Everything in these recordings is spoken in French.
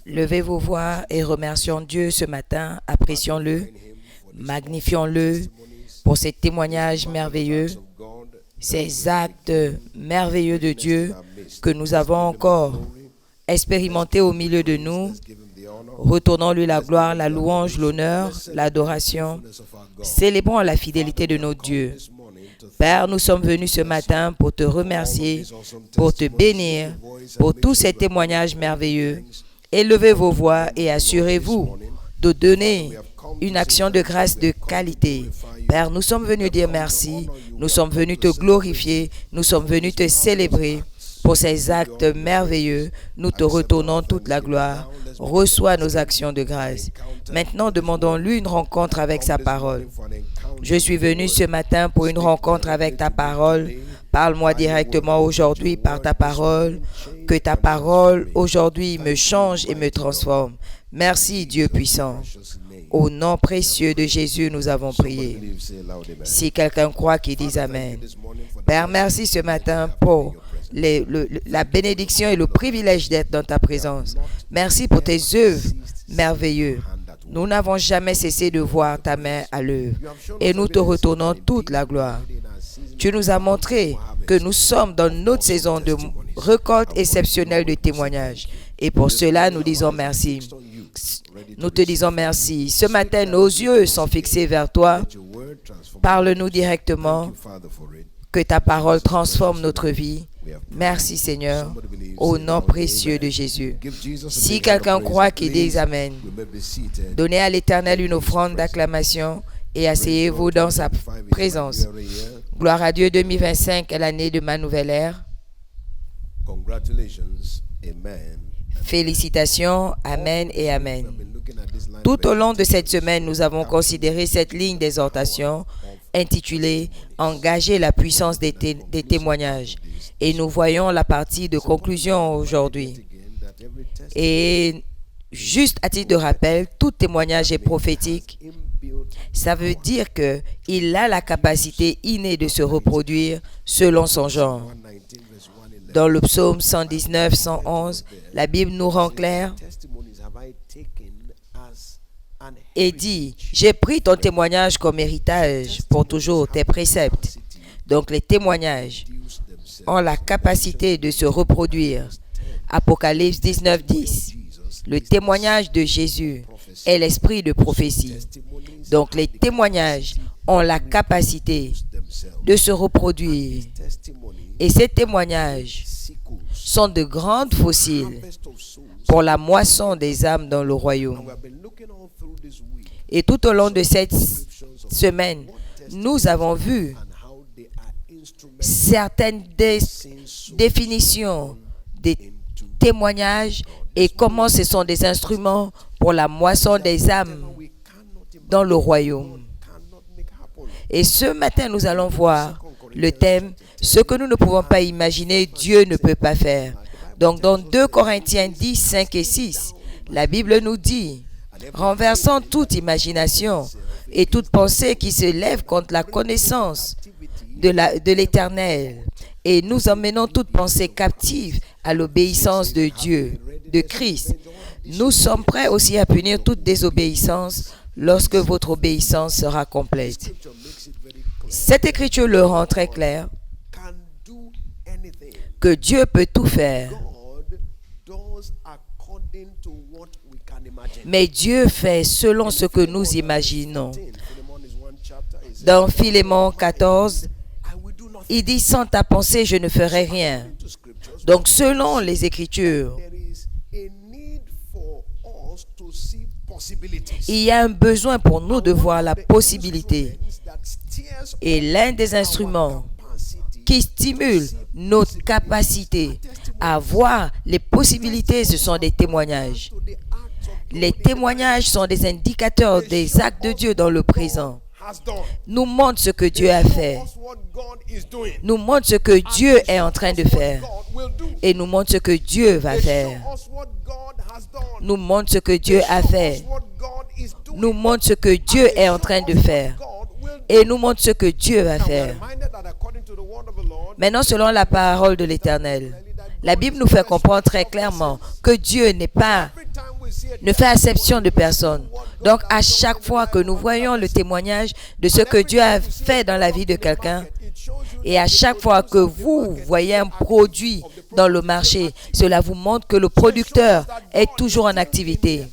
Levez vos voix et remercions Dieu ce matin, apprécions-le, magnifions-le pour ces témoignages merveilleux, ces actes merveilleux de Dieu que nous avons encore expérimentés au milieu de nous. Retournons-lui la gloire, la louange, l'honneur, l'adoration. Célébrons la fidélité de notre Dieu. Père, nous sommes venus ce matin pour te remercier, pour te bénir, pour tous ces témoignages merveilleux. Élevez vos voix et assurez-vous de donner une action de grâce de qualité. Père, nous sommes venus dire merci, nous sommes venus te glorifier, nous sommes venus te célébrer pour ces actes merveilleux. Nous te retournons toute la gloire. Reçois nos actions de grâce. Maintenant, demandons-lui une rencontre avec sa parole. Je suis venu ce matin pour une rencontre avec ta parole. Parle-moi directement aujourd'hui par ta parole. Que ta parole aujourd'hui me change et me transforme. Merci Dieu puissant. Au nom précieux de Jésus, nous avons prié. Si quelqu'un croit, qu'il dise Amen. Père, merci ce matin pour la bénédiction et le privilège d'être dans ta présence. Merci pour tes œuvres merveilleuses. Nous n'avons jamais cessé de voir ta main à l'œuvre et nous te retournons toute la gloire. Tu nous as montré que nous sommes dans notre saison de récolte exceptionnelle de témoignages et pour cela nous disons merci. Nous te disons merci. Ce matin, nos yeux sont fixés vers toi. Parle-nous directement. Que ta parole transforme notre vie. Merci Seigneur, au nom précieux de Jésus. Si quelqu'un croit, qu'il dise Amen. Donnez à l'Éternel une offrande d'acclamation et asseyez-vous dans sa présence. Gloire à Dieu, 2025 est l'année de ma nouvelle ère. Félicitations, Amen et Amen. Tout au long de cette semaine, nous avons considéré cette ligne d'exhortation intitulée « Engager la puissance des témoignages ». Et nous voyons la partie de conclusion aujourd'hui. Et juste à titre de rappel, tout témoignage est prophétique. Ça veut dire qu'il a la capacité innée de se reproduire selon son genre. Dans le psaume 119, 111, la Bible nous rend clair et dit « J'ai pris ton témoignage comme héritage pour toujours, tes préceptes. » Donc les témoignages ont la capacité de se reproduire. Apocalypse 19, 10. Le témoignage de Jésus est l'esprit de prophétie. Donc les témoignages ont la capacité de se reproduire. Et ces témoignages sont de grandes fossiles pour la moisson des âmes dans le royaume. Et tout au long de cette semaine, nous avons vu certaines définitions des témoignages et comment ce sont des instruments pour la moisson des âmes dans le royaume. Et ce matin, nous allons voir le thème « Ce que nous ne pouvons pas imaginer, Dieu ne peut pas faire ». Donc, dans 2 Corinthiens 10, 5 et 6, la Bible nous dit « Renversant toute imagination et toute pensée qui se lève contre la connaissance de l'Éternel, et nous emmenons toute pensée captive à l'obéissance de Dieu, de Christ. Nous sommes prêts aussi à punir toute désobéissance lorsque votre obéissance sera complète. » Cette écriture le rend très clair que Dieu peut tout faire. Mais Dieu fait selon ce que nous imaginons. Dans Philémon 14, il dit « Sans ta pensée, je ne ferai rien ». Donc, selon les Écritures, il y a un besoin pour nous de voir la possibilité. Et l'un des instruments qui stimule notre capacité à voir les possibilités, ce sont des témoignages. Les témoignages sont des indicateurs des actes de Dieu dans le présent. Nous montrent ce que Dieu a fait. Nous montrent ce que Dieu est en train de faire. Et nous montrent ce que Dieu va faire. Nous montrent ce que Dieu a fait. Nous montrent ce que Dieu est en train de faire. Et nous montrent ce que Dieu va faire. Maintenant, selon la parole de l'Éternel, La Bible nous fait comprendre très clairement que Dieu ne fait exception de personne. Donc, à chaque fois que nous voyons le témoignage de ce que Dieu a fait dans la vie de quelqu'un, et à chaque fois que vous voyez un produit dans le marché, cela vous montre que le producteur est toujours en activité.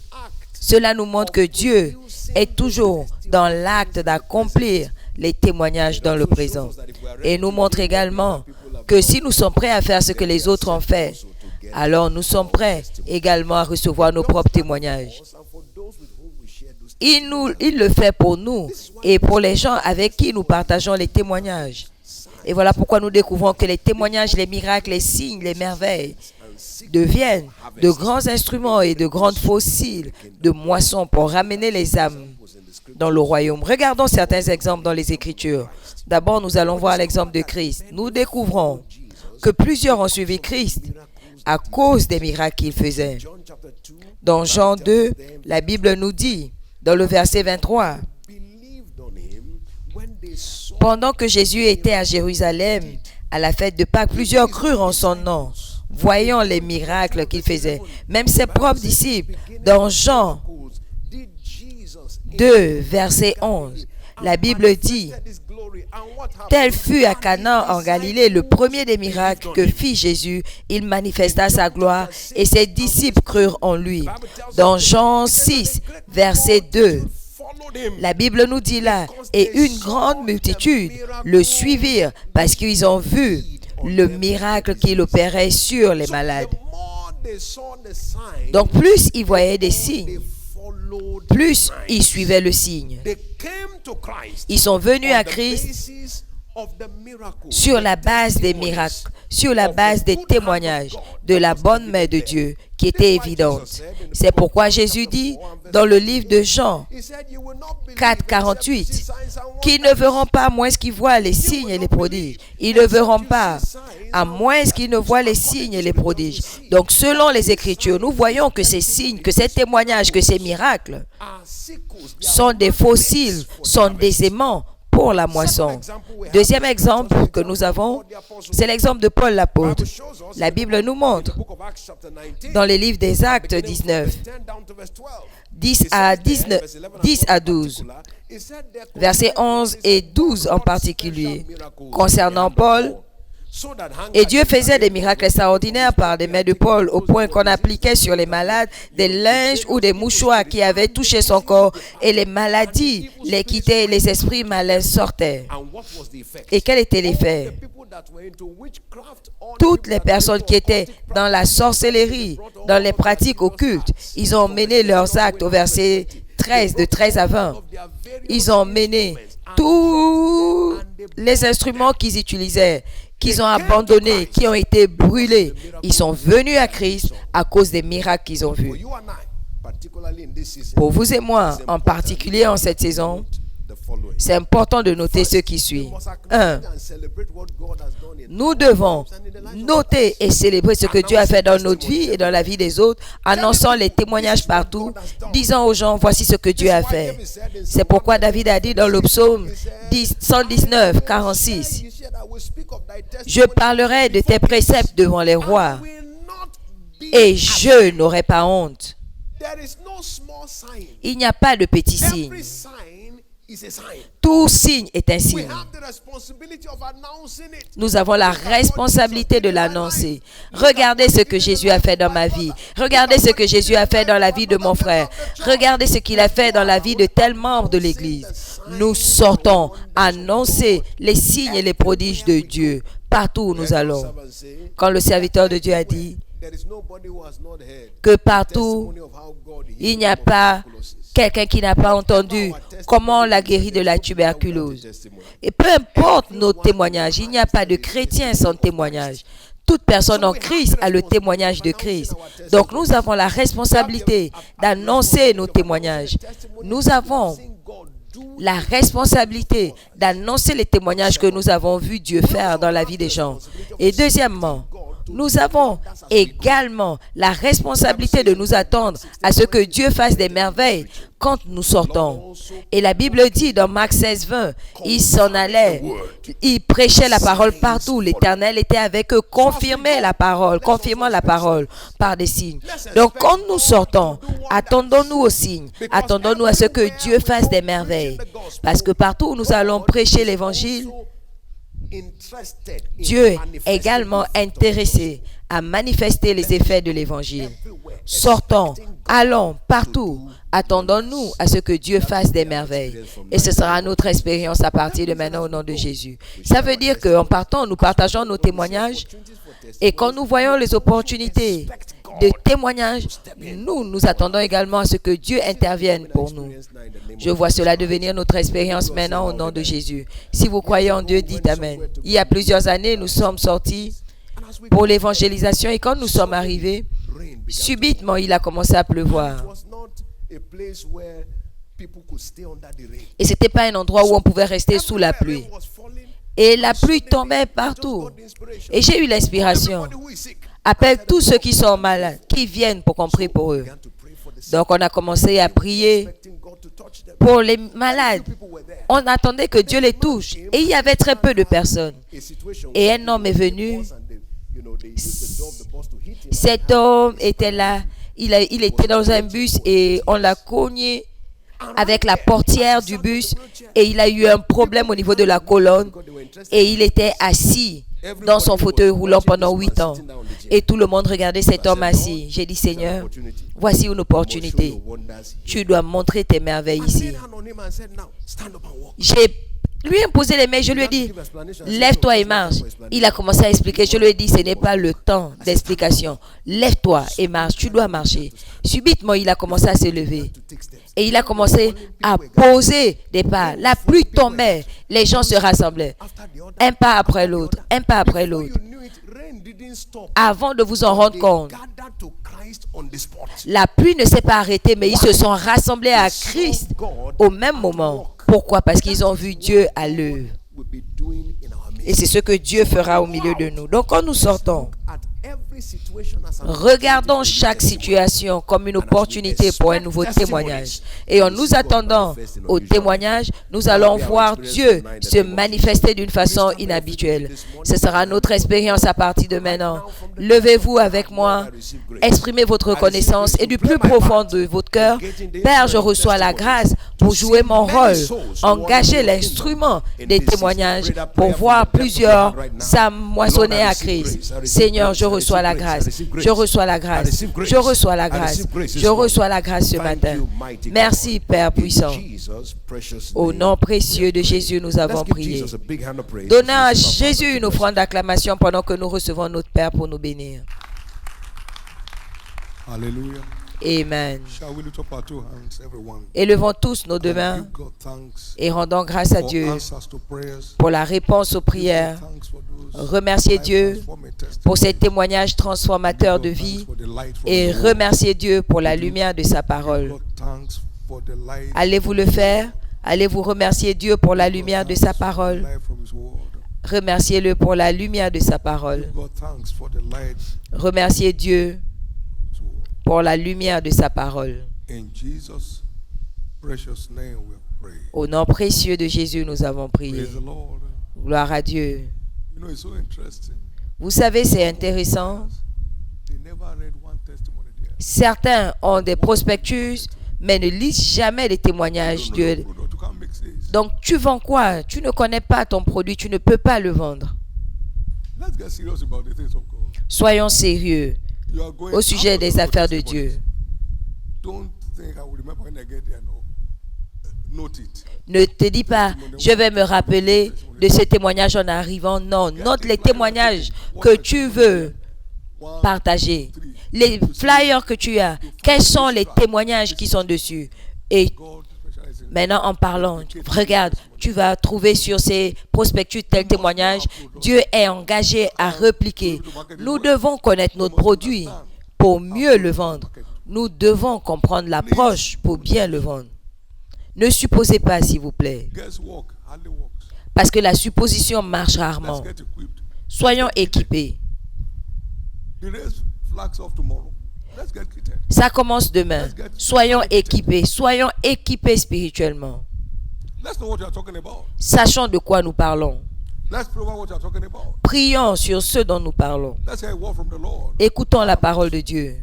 Cela nous montre que Dieu est toujours dans l'acte d'accomplir les témoignages dans le présent. Et nous montre également que si nous sommes prêts à faire ce que les autres ont fait, alors nous sommes prêts également à recevoir nos propres témoignages. Il le fait pour nous et pour les gens avec qui nous partageons les témoignages. Et voilà pourquoi nous découvrons que les témoignages, les miracles, les signes, les merveilles deviennent de grands instruments et de grandes fossiles de moissons pour ramener les âmes dans le royaume. Regardons certains exemples dans les Écritures. D'abord, nous allons voir l'exemple de Christ. Nous découvrons que plusieurs ont suivi Christ à cause des miracles qu'il faisait. Dans Jean 2, la Bible nous dit, dans le verset 23, « Pendant que Jésus était à Jérusalem, à la fête de Pâques, plusieurs crurent en son nom, voyant les miracles qu'il faisait. » Même ses propres disciples, dans Jean 2, verset 11, la Bible dit, « Tel fut à Cana en Galilée le premier des miracles que fit Jésus. Il manifesta sa gloire et ses disciples crurent en lui. » Dans Jean 6, verset 2, la Bible nous dit là, « Et une grande multitude le suivirent parce qu'ils ont vu le miracle qu'il opérait sur les malades. » Donc plus ils voyaient des signes, plus ils suivaient le signe. Ils sont venus à Christ sur la base des miracles, sur la base des témoignages de la bonne main de Dieu qui était évidente. C'est pourquoi Jésus dit dans le livre de Jean 4, 48, qu'ils ne verront pas à moins qu'ils voient les signes et les prodiges. Ils ne verront pas à moins qu'ils ne voient les signes et les prodiges. Donc selon les Écritures, nous voyons que ces signes, que ces témoignages, que ces miracles sont des fossiles, sont des aimants pour la moisson. Deuxième exemple que nous avons, c'est l'exemple de Paul l'apôtre. La Bible nous montre dans les livres des Actes 19, 10 à 12, versets 11 et 12 en particulier, concernant Paul. Et Dieu faisait des miracles extraordinaires par des mains de Paul, au point qu'on appliquait sur les malades des linges ou des mouchoirs qui avaient touché son corps, et les maladies les quittaient et les esprits malins sortaient. Et quel était l'effet? Toutes les personnes qui étaient dans la sorcellerie, dans les pratiques occultes, ils ont mené leurs actes au verset 13, de 13 à 20. Ils ont mené tous les instruments qu'ils utilisaient, qu'ils ont abandonnés, qui ont été brûlés. Ils sont venus à Christ à cause des miracles qu'ils ont vus. Pour vous et moi, en particulier en cette saison, c'est important de noter ce qui suit. 1. Nous devons noter et célébrer ce que Dieu a fait dans notre vie et dans la vie des autres, annonçant les témoignages partout, disant aux gens, voici ce que Dieu a fait. C'est pourquoi David a dit dans le psaume 119, 46, « Je parlerai de tes préceptes devant les rois, et je n'aurai pas honte. » Il n'y a pas de petit signe. Tout signe est un signe. Nous avons la responsabilité de l'annoncer. Regardez ce que Jésus a fait dans ma vie. Regardez ce que Jésus a fait dans la vie de mon frère. Regardez ce qu'il a fait dans la vie de tel membre de l'Église. Nous sortons annoncer les signes et les prodiges de Dieu partout où nous allons. Quand le serviteur de Dieu a dit que partout, il n'y a pas quelqu'un qui n'a pas entendu comment on l'a guéri de la tuberculose. Et peu importe nos témoignages, il n'y a pas de chrétien sans témoignage. Toute personne en Christ a le témoignage de Christ. Donc nous avons la responsabilité d'annoncer nos témoignages. Nous avons la responsabilité d'annoncer les témoignages que nous avons vu Dieu faire dans la vie des gens. Et deuxièmement, nous avons également la responsabilité de nous attendre à ce que Dieu fasse des merveilles quand nous sortons. Et la Bible dit dans Marc 16, 20, il s'en allait, il prêchait la parole partout. L'Éternel était avec eux, confirmant la parole par des signes. Donc quand nous sortons, attendons-nous aux signes, attendons-nous à ce que Dieu fasse des merveilles. Parce que partout où nous allons prêcher l'Évangile, Dieu est également intéressé à manifester les effets de l'Évangile. Sortons, allons partout, attendons-nous à ce que Dieu fasse des merveilles. Et ce sera notre expérience à partir de maintenant au nom de Jésus. Ça veut dire qu'en partant, nous partageons nos témoignages et quand nous voyons les opportunités de témoignage, nous attendons également à ce que Dieu intervienne pour nous. Je vois cela devenir notre expérience maintenant au nom de Jésus. Si vous croyez en Dieu, dites Amen. Il y a plusieurs années, nous sommes sortis pour l'évangélisation et quand nous sommes arrivés, subitement, il a commencé à pleuvoir. Et ce n'était pas un endroit où on pouvait rester sous la pluie. Et la pluie tombait partout. Et j'ai eu l'inspiration. Appelle tous ceux qui sont malades, qui viennent pour qu'on prie pour eux. Donc on a commencé à prier pour les malades. On attendait que Dieu les touche. Et il y avait très peu de personnes. Et un homme est venu. Cet homme était là. Il était dans un bus et on l'a cogné avec la portière du bus. Et il a eu un problème au niveau de la colonne. Et il était assis dans son fauteuil roulant pendant 8 ans. Et tout le monde regardait cet homme assis. J'ai dit, Seigneur, voici une opportunité. Tu dois montrer tes merveilles ici. J'ai lui imposé les mains. Je lui ai dit, lève-toi et marche. Il a commencé à expliquer. Je lui ai dit, ce n'est pas le temps d'explication. Lève-toi et marche. Tu dois marcher. Subitement, il a commencé à se lever. Et il a commencé à poser des pas. La pluie tombait. Les gens se rassemblaient. Un pas après l'autre. Un pas après l'autre. Avant de vous en rendre compte, la pluie ne s'est pas arrêtée, mais ils se sont rassemblés à Christ au même moment. Pourquoi? Parce qu'ils ont vu Dieu à l'œuvre. Et c'est ce que Dieu fera au milieu de nous. Donc quand nous sortons, regardons chaque situation comme une opportunité pour un nouveau témoignage. Et en nous attendant au témoignage, nous allons voir Dieu se manifester d'une façon inhabituelle. Ce sera notre expérience à partir de maintenant. Levez-vous avec moi, exprimez votre reconnaissance et du plus profond de votre cœur, Père, je reçois la grâce pour jouer mon rôle, engager l'instrument des témoignages pour voir plusieurs s'amoissonner à Christ. Seigneur, je reçois la grâce. Je reçois la grâce. Je reçois la grâce. Je reçois la grâce ce matin. Merci, Père puissant. Au nom précieux de Jésus, nous avons prié. Donnons à Jésus une offrande d'acclamation pendant que nous recevons notre Père pour nous bénir. Alléluia. Amen. Élevons tous nos deux mains et rendons grâce à Dieu pour la réponse aux prières. Remerciez Dieu pour ces témoignages transformateurs de vie et remerciez Dieu pour la lumière de sa parole. Allez-vous le faire? Allez-vous remercier Dieu pour la lumière de sa parole? Remerciez-le pour la lumière de sa parole. Remerciez Dieu pour la lumière de sa parole. Au nom précieux de Jésus, nous avons prié. Gloire à Dieu. Vous savez, c'est intéressant. Certains ont des prospectus, mais ne lisent jamais les témoignages. Donc, tu vends quoi? Tu ne connais pas ton produit, tu ne peux pas le vendre. Soyons sérieux au sujet des affaires de Dieu. Ne te dis pas, je vais me rappeler de ce témoignage en arrivant. Non, note les témoignages que tu veux partager. Les flyers que tu as, quels sont les témoignages qui sont dessus? Et maintenant, en parlant, regarde, tu vas trouver sur ces prospectus tel témoignage. Dieu est engagé à répliquer. Nous devons connaître notre produit pour mieux le vendre. Nous devons comprendre l'approche pour bien le vendre. Ne supposez pas, s'il vous plaît. Parce que la supposition marche rarement. Soyons équipés. The race flags off tomorrow. Let's get kitted. Ça commence demain. Soyons équipés spirituellement. Let's know what you are talking about. Sachons de quoi nous parlons. Let's pray about what you are talking about. Prions sur ce dont nous parlons. Let's hear a word from the Lord. Écoutons la parole de Dieu.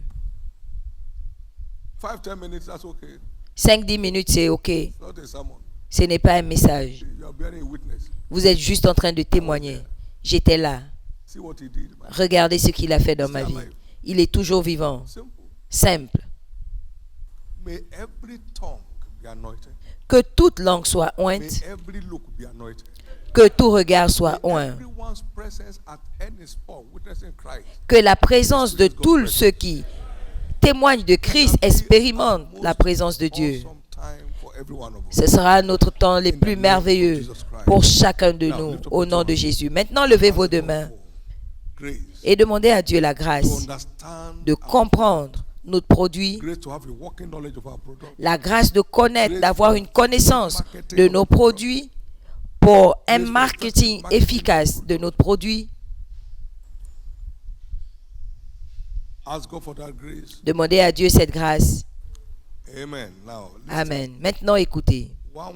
5-10 minutes, that's okay. 5-10 minutes, c'est OK. It's not a sermon. Ce n'est pas un message. You are bearing a witness. Vous êtes juste en train de témoigner. J'étais là. See what he did. Man. Regardez ce qu'il a fait dans ma vie. Il est toujours vivant. Simple. Simple. May every tongue be anointed. Que toute langue soit May ointe. every look be anointed. Que tout regard soit May oint. everyone's presence at any spot witnessing Christ. Que la présence de tous ceux qui témoignent de Christ expérimentent la présence de Dieu. Awesome time for every one of us. Ce sera notre temps les plus merveilleux pour chacun de nous, au nom de Jésus. Maintenant, levez vos deux mains Grace et demandez à Dieu la to grâce understand de our comprendre notre produit, grace to have a working knowledge of our product. la grâce de connaître, d'avoir une connaissance de nos produits pour un marketing efficace de notre produit. Ask God for that grace. Demandez à Dieu cette grâce. Amen. Now, listen. Amen. Maintenant, écoutez. £1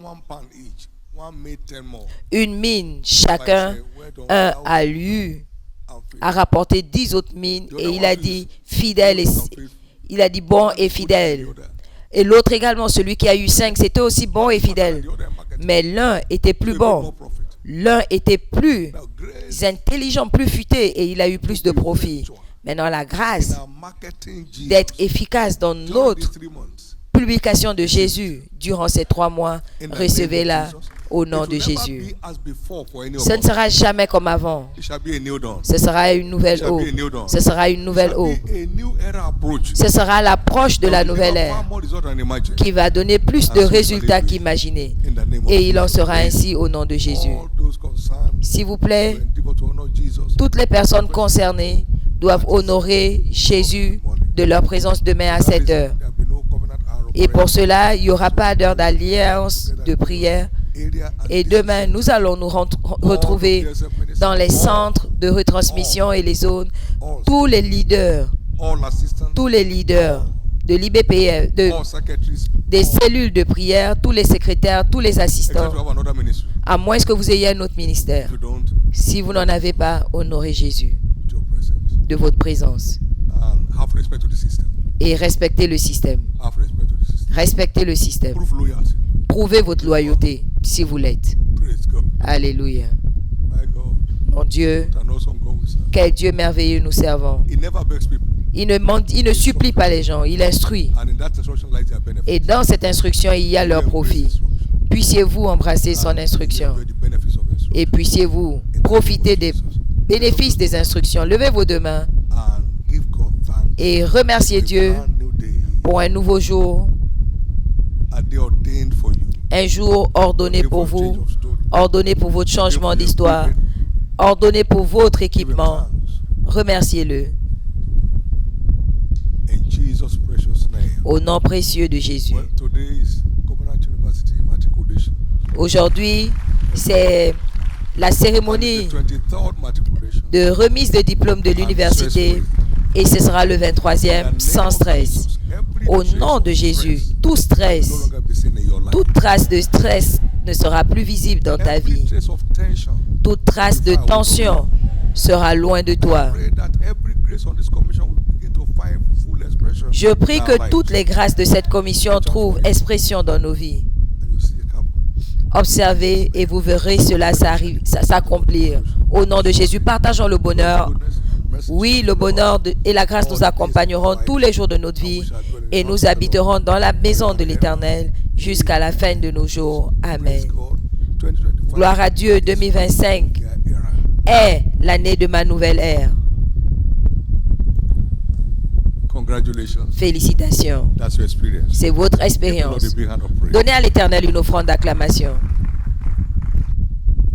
each. One made 10 more. Une mine, chacun, un a lu, a rapporté 10 autres mines et il a dit fidèle et il a dit bon et fidèle. Et l'autre également, celui qui a eu 5, c'était aussi bon et fidèle. Mais l'un était plus bon, l'un était plus intelligent, plus futé et il a eu plus de profit. Maintenant, la grâce d'être efficace dans notre publication de Jésus durant ces 3 mois, recevez-la au nom de Jésus. Ce ne sera jamais comme avant. Ce sera une nouvelle eau. Ce sera une nouvelle eau. Ce sera l'approche de la nouvelle ère qui va donner plus de résultats qu'imaginés. Et il en sera ainsi au nom de Jésus. S'il vous plaît, toutes les personnes concernées doivent honorer Jésus de leur présence demain à 7 heures. Et pour cela, il n'y aura pas d'heure d'alliance, de prière. Et demain, nous allons nous retrouver dans les centres de retransmission et les zones. Tous les leaders de l'IBPF, des cellules de prière, tous les secrétaires, tous les assistants, à moins que vous ayez un autre ministère. Si vous n'en avez pas, honorez Jésus de votre présence. Et respectez le système. Respectez le système. Prouvez votre loyauté si vous l'êtes. Alléluia. Mon Dieu, quel Dieu merveilleux nous servons. Il ne supplie pas les gens, il instruit. Et dans cette instruction, il y a leur profit. Puissiez-vous embrasser son instruction. Et puissiez-vous profiter des bénéfices des instructions. Levez vos deux mains et remerciez Dieu pour un nouveau jour. Un jour ordonné pour vous, ordonné pour votre changement d'histoire, ordonné pour votre équipement. Remerciez-le. Au nom précieux de Jésus. Aujourd'hui, c'est la cérémonie de remise de diplôme de l'université et ce sera le 23e sans stress. Au nom de Jésus, tout toute trace de stress ne sera plus visible dans ta vie. Toute trace de tension sera loin de toi. Je prie que toutes les grâces de cette commission trouvent expression dans nos vies. Observez et vous verrez cela s'accomplir. Au nom de Jésus, partageons le bonheur. Oui, le bonheur et la grâce nous accompagneront tous les jours de notre vie et nous habiterons dans la maison de l'Éternel jusqu'à la fin de nos jours. Amen. Gloire à Dieu, 2025 est l'année de ma nouvelle ère. Félicitations. C'est votre expérience. Donnez à l'Éternel une offrande d'acclamation.